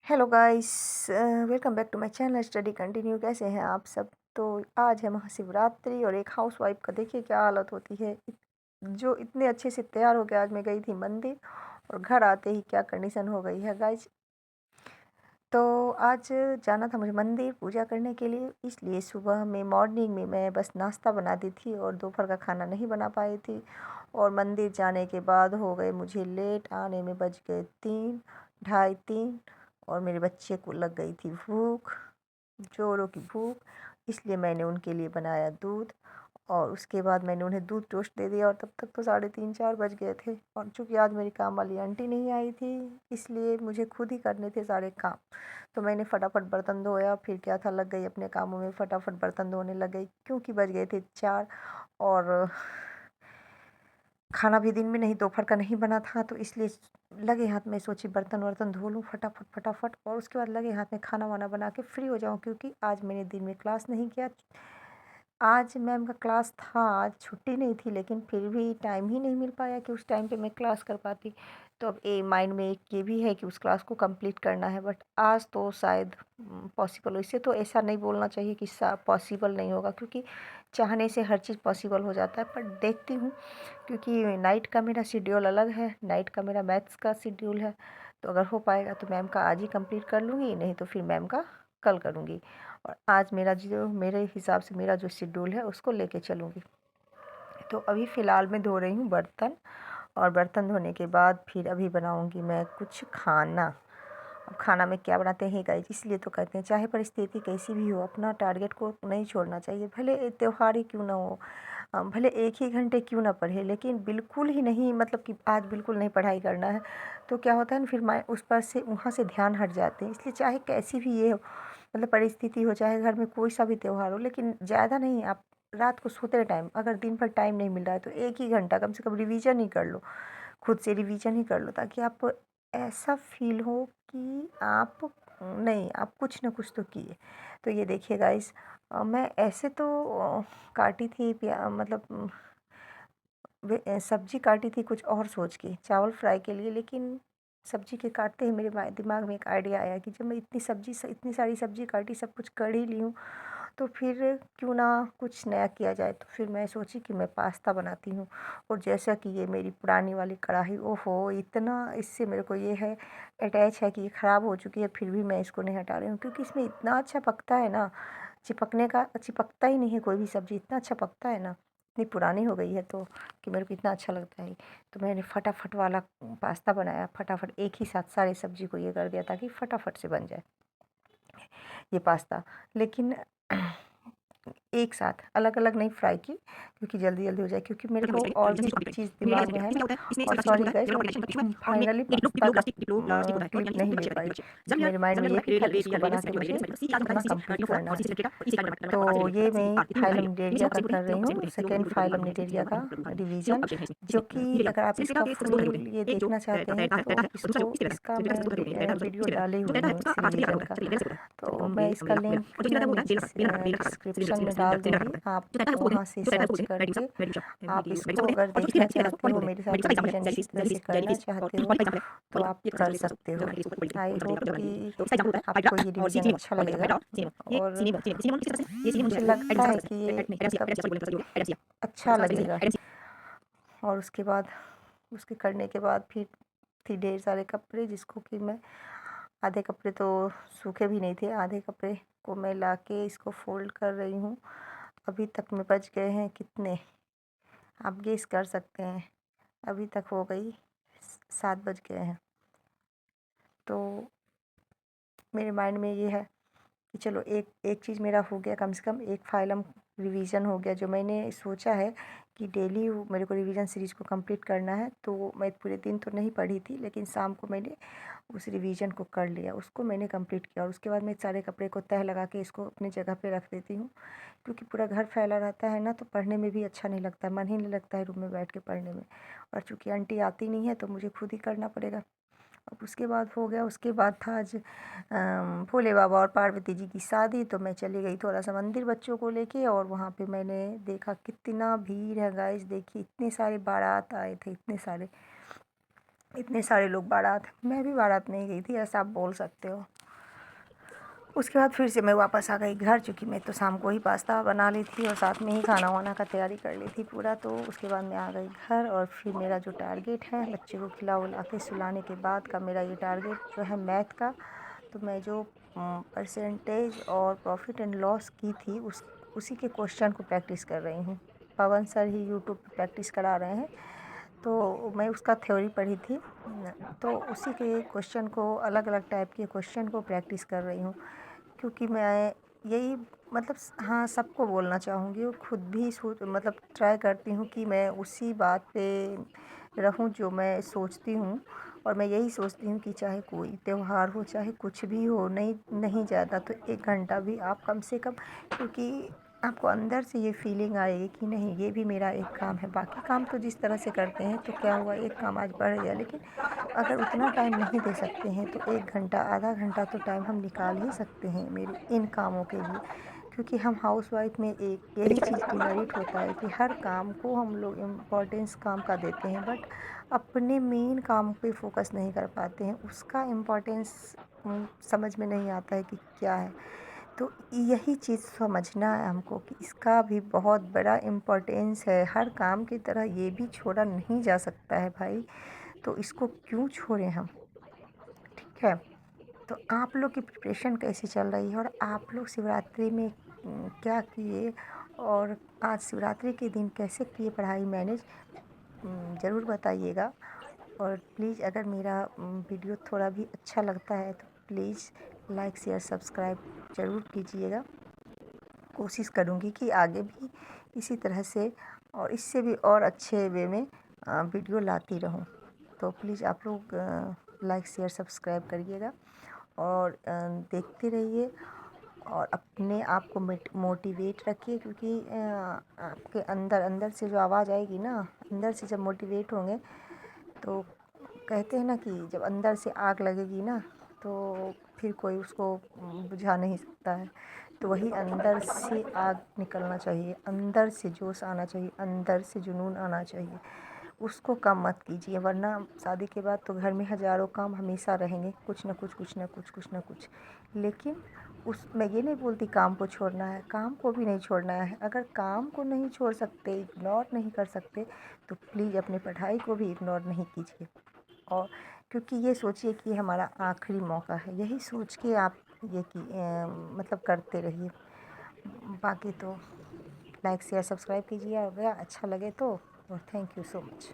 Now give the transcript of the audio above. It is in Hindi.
Hello guys, welcome back to my channel study continue. कैसे हैं आप सब? तो आज है महाशिवरात्रि और एक हाउसवाइफ का देखिए क्या हालत होती है। जो इतने अच्छे से तैयार हो गया, आज मैं गई थी मंदिर और घर आते ही क्या कंडीशन हो गई है गाइस। तो आज जाना था मुझे मंदिर पूजा करने के लिए, इसलिए सुबह में मॉर्निंग में मैं बस नाश्ता बना दी थी और दोपहर का खाना नहीं बना पाई थी। और मंदिर जाने के बाद हो गए मुझे लेट, आने में बज गए 3, ढाई 3। और मेरे बच्चे को लग गई थी भूख, जोरों की भूख। इसलिए मैंने उनके लिए बनाया दूध और उसके बाद मैंने उन्हें दूध टोस्ट दे दिया और तब तक तो 3:30 4 बज गए थे। और चूँकि आज मेरी काम वाली आंटी नहीं आई थी, इसलिए मुझे खुद ही करने थे सारे काम। तो मैंने फटाफट बर्तन धोया, फिर क्या था लग गई अपने कामों में, फटाफट बर्तन धोने लग गई क्योंकि बज गए थे 4। और खाना भी दिन में नहीं, दोपहर का नहीं बना था, तो इसलिए लगे हाथ में सोची बर्तन वर्तन धो लूँ फटाफट फटाफट और उसके बाद लगे हाथ में खाना वाना बना के फ्री हो जाऊँ, क्योंकि आज मैंने दिन में क्लास नहीं किया। आज मैम का क्लास था, आज छुट्टी नहीं थी, लेकिन फिर भी टाइम ही नहीं मिल पाया कि उस टाइम पे मैं क्लास कर पाती। तो अब माइंड में एक ये भी है कि उस क्लास को कंप्लीट करना है, बट आज तो शायद पॉसिबल हो। इससे तो ऐसा नहीं बोलना चाहिए कि पॉसिबल नहीं होगा, क्योंकि चाहने से हर चीज़ पॉसिबल हो जाता है। पर देखती हूँ, क्योंकि नाइट का मेरा शेड्यूल अलग है, नाइट का मेरा मैथ्स का शेड्यूल है। तो अगर हो पाएगा तो मैम का आज ही कंप्लीट कर लूँगी, नहीं तो फिर मैम का कल करूँगी। और आज मेरा जो मेरे हिसाब से मेरा जो शेड्यूल है उसको लेके चलूँगी। तो अभी फ़िलहाल मैं धो रही हूँ बर्तन और बर्तन धोने के बाद फिर अभी बनाऊँगी मैं कुछ खाना। अब खाना में क्या बनाते हैं गाइस, इसलिए तो कहते हैं चाहे परिस्थिति कैसी भी हो, अपना टारगेट को नहीं छोड़ना चाहिए। भले त्योहार ही क्यों ना हो, भले 1 ही घंटे क्यों ना पढ़े, लेकिन बिल्कुल ही नहीं, मतलब कि आज बिल्कुल नहीं पढ़ाई करना है। तो क्या होता है ना, फिर मैं उस पर से वहाँ से ध्यान हट जाते हैं। इसलिए चाहे कैसी भी ये हो, मतलब परिस्थिति हो, चाहे घर में कोई सा भी त्योहार हो, लेकिन ज़्यादा नहीं। आप रात को सोते टाइम अगर दिन भर टाइम नहीं मिल रहा है तो 1 ही घंटा कम से कम रिवीजन ही कर लो, खुद से रिवीजन ही कर लो, ताकि आप ऐसा फ़ील हो कि आप नहीं, आप कुछ ना कुछ तो किए। तो ये देखिए गाइस, मैं ऐसे तो काटी थी मतलब सब्ज़ी काटी थी कुछ और सोच के, चावल फ्राई के लिए, लेकिन सब्ज़ी के काटते ही मेरे दिमाग में एक आइडिया आया कि जब मैं इतनी सारी सब्ज़ी काटी, सब कुछ कर ही ली हूँ, तो फिर क्यों ना कुछ नया किया जाए। तो फिर मैं सोची कि मैं पास्ता बनाती हूँ। और जैसा कि ये मेरी पुरानी वाली कढ़ाई, ओहो! इतना इससे मेरे को ये है अटैच है कि ये ख़राब हो चुकी है, फिर भी मैं इसको नहीं हटा रही हूँ, क्योंकि इसमें इतना अच्छा पकता है ना, चिपकता ही नहीं है कोई भी सब्ज़ी, इतना अच्छा पकता है ना। इतनी पुरानी हो गई है तो कि मेरे को इतना अच्छा लगता है। तो मैंने फटाफट वाला पास्ता बनाया, फटाफट एक ही साथ सारी सब्ज़ी को ये कर दिया ताकि फटाफट से बन जाए ये पास्ता। लेकिन एक साथ अलग-अलग नहीं फ्राई की, क्योंकि जल्दी-जल्दी हो जाए, क्योंकि मेरे को और भी चीज़ दिमाग में है ना। और सॉरी गाइस, मैं फाइनली पास्ता का क्लिप नहीं ले पाई। मेरे माइंड में ये भी था कि इसको बना के मुझे अपना कंप्लीट करना है। तो ये मैं फाइलम निडेरिया का कर रही हूँ, सेकेंड फाइलम निडेरिया का रिवीजन, जो कि अगर आप इसका फुल ये देखना चाहते हैं तो इसका मैं वीडियो डाली हुई हूँ इस रिवीजन का। तो मैं इसका लिंक डिस्क्रिप्शन में डाल दूँगी, आप वहाँ से सर्च करके आप इसको अगर देखना चाहते हो, मेरे साथ रिवीजन इसी तरह से करना चाहते हो, तो आप कर सकते हो। आई होप कि आपको ये रिवीजन अच्छा लगेगा। और मुझे लगता है कि ये मतलब अच्छा लगेगा। और उसके बाद उसके करने के बाद फिर थी ढेर सारे कपड़े, जिसको कि मैं आधे कपड़े तो सूखे भी नहीं थे, आधे कपड़े को मैं लाके इसको फ़ोल्ड कर रही हूँ। अभी तक में बज गए हैं कितने, आप गेस कर सकते हैं। अभी तक हो गई 7 बज गए हैं। तो मेरे माइंड में ये है कि चलो एक एक चीज़ मेरा हो गया, कम से कम एक फाइलम रिवीजन हो गया। जो मैंने सोचा है कि डेली मेरे को रिवीजन सीरीज़ को कंप्लीट करना है, तो मैं पूरे दिन तो नहीं पढ़ी थी, लेकिन शाम को मैंने उस रिवीजन को कर लिया, उसको मैंने कंप्लीट किया। और उसके बाद मैं सारे कपड़े को तह लगा के इसको अपनी जगह पे रख देती हूँ, क्योंकि पूरा घर फैला रहता है ना, तो पढ़ने में भी अच्छा नहीं लगता है, मन ही नहीं लगता है रूम में बैठ के पढ़ने में। और चूँकि आंटी आती नहीं है तो मुझे खुद ही करना पड़ेगा। अब उसके बाद हो गया, उसके बाद था आज भोले बाबा और पार्वती जी की शादी। तो मैं चली गई थोड़ा सा मंदिर बच्चों को लेके, और वहाँ पे मैंने देखा कितना भीड़ है गाइस। देखिए इतने सारे बारात आए थे, इतने सारे। इतने सारे लोग बारात, मैं भी बारात में ही गई थी, ऐसा आप बोल सकते हो। उसके बाद फिर से मैं वापस आ गई घर, चूँकि मैं तो शाम को ही पास्ता बना ली थी और साथ में ही खाना वाना का तैयारी कर ली थी पूरा। तो उसके बाद मैं आ गई घर और फिर मेरा जो टारगेट है बच्चे को खिला उला के सुलाने के बाद का मेरा ये टारगेट जो है मैथ का। तो मैं जो परसेंटेज और प्रॉफिट एंड लॉस की थी उसी के क्वेश्चन को प्रैक्टिस कर रही हूँ। पवन सर ही यूट्यूब पे प्रैक्टिस करा रहे हैं, तो मैं उसका थ्योरी पढ़ी थी, तो उसी के क्वेश्चन को, अलग अलग टाइप के क्वेश्चन को प्रैक्टिस कर रही हूँ। क्योंकि मैं यही मतलब हाँ, सबको बोलना चाहूँगी और ख़ुद भी मतलब ट्राई करती हूँ कि मैं उसी बात पे रहूँ जो मैं सोचती हूँ। और मैं यही सोचती हूँ कि चाहे कोई त्योहार हो, चाहे कुछ भी हो, नहीं ज़्यादा तो 1 घंटा भी आप कम से कम, क्योंकि आपको अंदर से ये फीलिंग आएगी कि नहीं, ये भी मेरा एक काम है। बाकी काम तो जिस तरह से करते हैं तो क्या हुआ, एक काम आज बढ़ गया, लेकिन अगर उतना टाइम नहीं दे सकते हैं तो 1 घंटा, आधा घंटा तो टाइम हम निकाल ही सकते हैं मेरे इन कामों के लिए। क्योंकि हम हाउसवाइफ में एक यही चीज़ डिमेरिट होता है कि हर काम को हम लोग इम्पोर्टेंस काम का देते हैं, बट अपने मेन काम पे फोकस नहीं कर पाते हैं। उसका इम्पोर्टेंस समझ में नहीं आता है कि क्या है। तो यही चीज़ समझना है हमको कि इसका भी बहुत बड़ा इम्पोर्टेंस है। हर काम की तरह ये भी छोड़ा नहीं जा सकता है भाई, तो इसको क्यों छोड़ें हम, ठीक है। तो आप लोग की प्रिपरेशन कैसी चल रही है और आप लोग शिवरात्रि में क्या किए, और आज शिवरात्रि के दिन कैसे किए पढ़ाई मैनेज, ज़रूर बताइएगा। और प्लीज़ अगर मेरा वीडियो थोड़ा भी अच्छा लगता है तो प्लीज़ लाइक शेयर सब्सक्राइब ज़रूर कीजिएगा। कोशिश करूँगी कि आगे भी इसी तरह से और इससे भी और अच्छे वे में वीडियो लाती रहूँ। तो प्लीज़ आप लोग लाइक शेयर सब्सक्राइब करिएगा और देखते रहिए और अपने आप को मोटिवेट रखिए। क्योंकि आपके अंदर से जो आवाज़ आएगी ना, अंदर से जब मोटिवेट होंगे तो कहते हैं ना कि जब अंदर से आग लगेगी ना तो फिर कोई उसको बुझा नहीं सकता है। तो वही अंदर से आग निकलना चाहिए, अंदर से जोश आना चाहिए, अंदर से जुनून आना चाहिए। उसको कम मत कीजिए, वरना शादी के बाद तो घर में हज़ारों काम हमेशा रहेंगे, कुछ ना कुछ, कुछ ना कुछ, कुछ ना कुछ। लेकिन मैं ये नहीं बोलती काम को छोड़ना है, काम को भी नहीं छोड़ना है। अगर काम को नहीं छोड़ सकते, इग्नोर नहीं कर सकते, तो प्लीज़ अपनी पढ़ाई को भी इग्नोर नहीं कीजिए। और क्योंकि ये सोचिए कि हमारा आखिरी मौका है, यही सोच के आप ये कि मतलब करते रहिए। बाकी तो लाइक शेयर सब्सक्राइब कीजिए अगर अच्छा लगे तो। और थैंक यू सो मच।